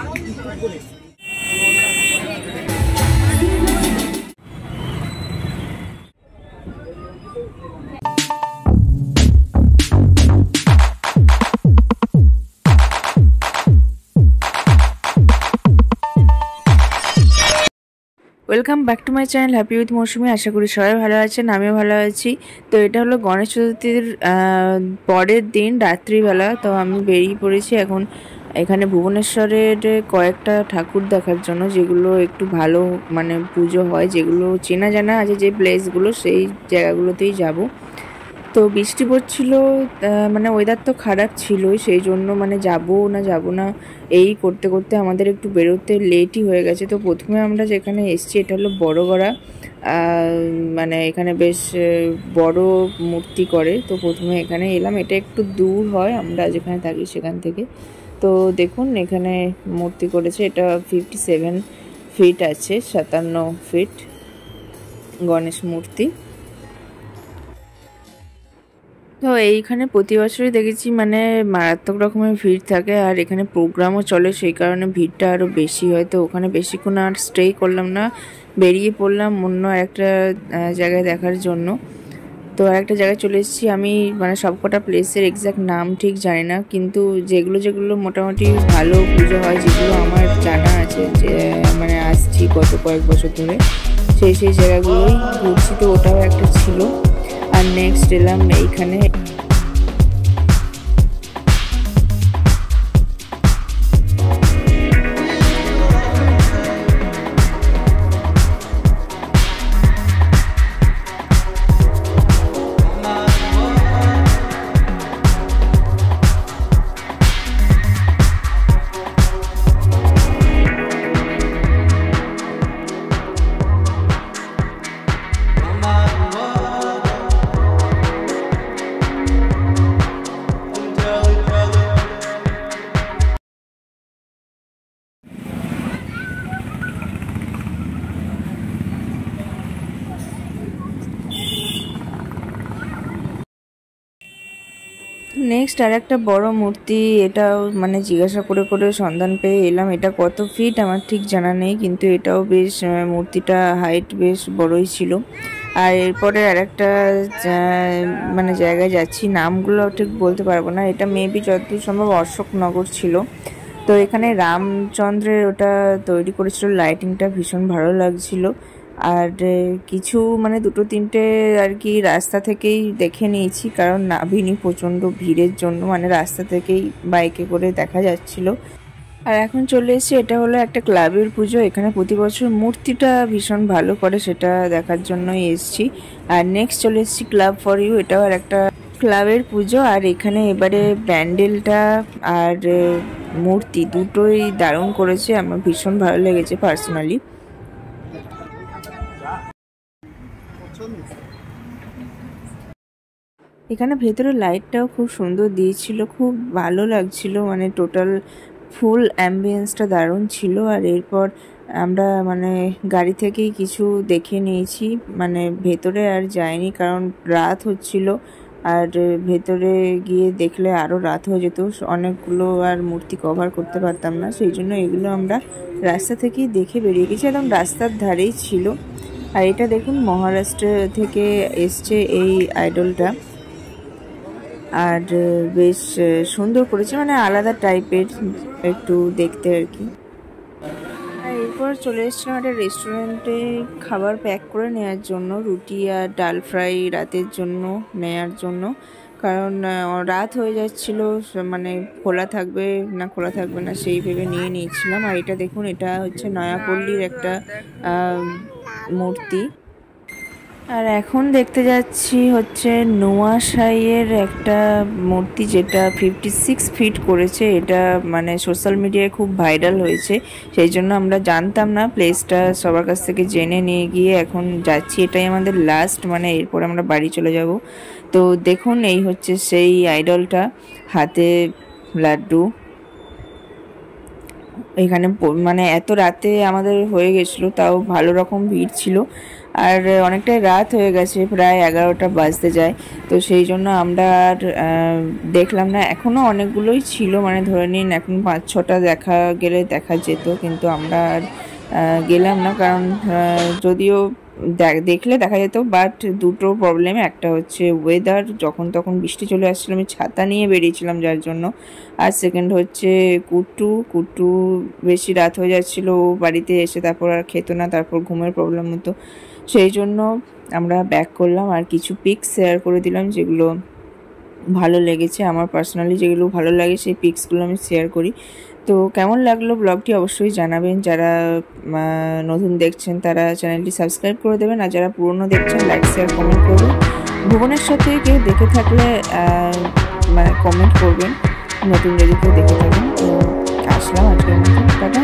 Welcome back to my channel happy with Mousumi. আশা করি সবাই ভালো আছেন, আমিও ভালো আছি। তো এটা হলো গণেশ চতুর্থীর পরের দিন রাত্রিবেলা। তো আমি বেরিয়ে পড়েছি এখন এখানে ভুবনেশ্বরের কয়েকটা ঠাকুর দেখার জন্য, যেগুলো একটু ভালো মানে পুজো হয়, যেগুলো চেনা জানা আছে যে প্লেসগুলো, সেই জায়গাগুলোতেই যাব। তো বৃষ্টি পড়ছিল, মানে ওয়েদার তো খারাপ ছিলই, সেই জন্য মানে যাব না এই করতে করতে আমাদের একটু বেরোতে লেটই হয়ে গেছে। তো প্রথমে আমরা যেখানে এসেছি এটা হলো বড়গড়া, মানে এখানে বেশ বড় মূর্তি করে। তো প্রথমে এখানে এলাম, এটা একটু দূর হয় আমরা যেখানে থাকি সেখান থেকে। তো দেখুন এখানে মূর্তি করেছে, এটা 57 ফিট আছে, 57 ফিট গণেশ মূর্তি। তো এইখানে প্রতি বছরই দেখেছি মানে মারাত্মক রকমের ভিড় থাকে, আর এখানে প্রোগ্রামও চলে, সেই কারণে ভিড়টা আরও বেশি হয়। তো ওখানে বেশিক্ষণ আর স্টে করলাম না, বেরিয়ে পড়লাম অন্য একটা জায়গায় দেখার জন্য। তো আরেকটা জায়গায় চলে এসেছি আমি, মানে সবকটা প্লেসের এক্স্যাক্ট নাম ঠিক জানি না, কিন্তু যেগুলো যেগুলো মোটামুটি ভালো পুজো হয়, যেগুলো আমার জানা আছে, যে মানে আসছি গত কয়েক বছর ধরে, সেই জায়গাগুলোই ঘুরছি। তো ওটাও একটা ছিল। আর নেক্সট এলাম এইখানে, নেক্সট আর একটা বড় মূর্তি, এটাও মানে জিজ্ঞাসা করে করে সন্ধান পেয়ে এলাম। এটা কত ফিট আমার ঠিক জানা নেই, কিন্তু এটাও বেশ মূর্তিটা হাইট বেশ বড়ই ছিল। আর এরপরে আর একটা মানে জায়গায় যাচ্ছি, নামগুলো ঠিক বলতে পারবো না, এটা মেবি যতদূর সম্ভব অশোকনগর ছিল। তো এখানে রামচন্দ্রের ওটা তৈরি করেছিল, লাইটিংটা ভীষণ ভালো লাগছিল। আর কিছু মানে দুটো তিনটে আর কি রাস্তা থেকেই দেখে নিয়েছি, কারণ নাভিনি প্রচণ্ড ভিড়ের জন্য, মানে রাস্তা থেকেই বাইকে করে দেখা যাচ্ছিল। আর এখন চলে এসেছি, এটা হলো একটা ক্লাবের পুজো, এখানে প্রতি বছর মূর্তিটা ভীষণ ভালো করে, সেটা দেখার জন্যই এসেছি। আর নেক্সট চলে এসেছি ক্লাব ফর ইউ, এটাও আর একটা ক্লাবের পুজো। আর এখানে এবারে প্যান্ডেলটা আর মূর্তি দুটোই দারুণ করেছে, আমার ভীষণ ভালো লেগেছে পার্সোনালি। এখানে ভেতরে লাইটটাও খুব সুন্দর দিয়েছিল, খুব ভালো লাগছিল, মানে টোটাল ফুল অ্যাম্বিয়েন্সটা দারুণ ছিল। আর এরপর আমরা মানে গাড়ি থেকেই কিছু দেখে নিয়েছি, মানে ভেতরে আর যাইনি কারণ রাত হচ্ছিল, আর ভেতরে গিয়ে দেখলে আরও রাত হয়ে যেত, অনেকগুলো আর মূর্তি কভার করতে পারতাম না, সেই জন্য এগুলো আমরা রাস্তা থেকেই দেখে বেরিয়ে গেছি, একদম রাস্তার ধারেই ছিল। আর এটা দেখুন মহারাষ্ট্র থেকে এসছে এই আইডলটা, আর বেশ সুন্দর করেছে, মানে আলাদা টাইপের একটু দেখতে আর কি। আর এরপর চলে এসেছিলাম একটা রেস্টুরেন্টে খাবার প্যাক করে নেওয়ার জন্য, রুটি আর ডাল ফ্রাই রাতের জন্য নেওয়ার জন্য, কারণ রাত হয়ে যাচ্ছিল, মানে খোলা থাকবে না সেই ভেবে নিয়ে নিয়েছিলাম। আর এটা দেখুন, এটা হচ্ছে নয়াপল্লীর একটা মূর্তি। আর এখন দেখতে যাচ্ছি হচ্ছে নোয়াশাইয়ের একটা মূর্তি, যেটা 56 ফিট করেছে, এটা মানে সোশ্যাল মিডিয়ায় খুব ভাইরাল হয়েছে, সেই জন্য আমরা জানতাম না, প্লেসটা সবার কাছ থেকে জেনে নিয়ে গিয়ে এখন যাচ্ছি, এটাই আমাদের লাস্ট, মানে এরপর আমরা বাড়ি চলে যাব। তো দেখুন এই হচ্ছে সেই আইডলটা, হাতে লাড্ডু। এখানে মানে এত রাতে আমাদের হয়ে গেছিলো, তাও ভালো রকম ভিড় ছিল। আর অনেকটাই রাত হয়ে গেছে, প্রায় 11টা বাজতে যায়। তো সেই জন্য আমরা আর দেখলাম না। এখনও অনেকগুলোই ছিল, মানে ধরে নিন এখন 5-6টা দেখা গেলে দেখা যেত, কিন্তু আমরা আর গেলাম না। কারণ যদিও দেখলে দেখা যেত, বাট দুটো প্রবলেম, একটা হচ্ছে ওয়েদার, যখন তখন বৃষ্টি চলে আসছিলো, আমি ছাতা নিয়ে বেরিয়েছিলাম যার জন্য। আর সেকেন্ড হচ্ছে কুট্টু বেশি রাত হয়ে যাচ্ছিলো, ও বাড়িতে এসে তারপর আর খেত না, তারপর ঘুমের প্রবলেম হতো। সেই জন্য আমরা ব্যাক করলাম আর কিছু পিকস শেয়ার করে দিলাম যেগুলো ভালো লেগেছে আমার। পার্সোনালি যেগুলো ভালো লাগে সেই পিক্সগুলো আমি শেয়ার করি। তো কেমন লাগলো ব্লগটি অবশ্যই জানাবেন। যারা নতুন দেখছেন তারা চ্যানেলটি সাবস্ক্রাইব করে দেবেন, আর যারা পুরনো দেখছেন লাইক শেয়ার কমেন্ট করবেন। ভুবনের সাথে কেউ দেখে থাকলে মানে কমেন্ট করবেন, নতুন যদি কেউ দেখে থাকেন। তো আসলাম আজকের মতো, টাটা।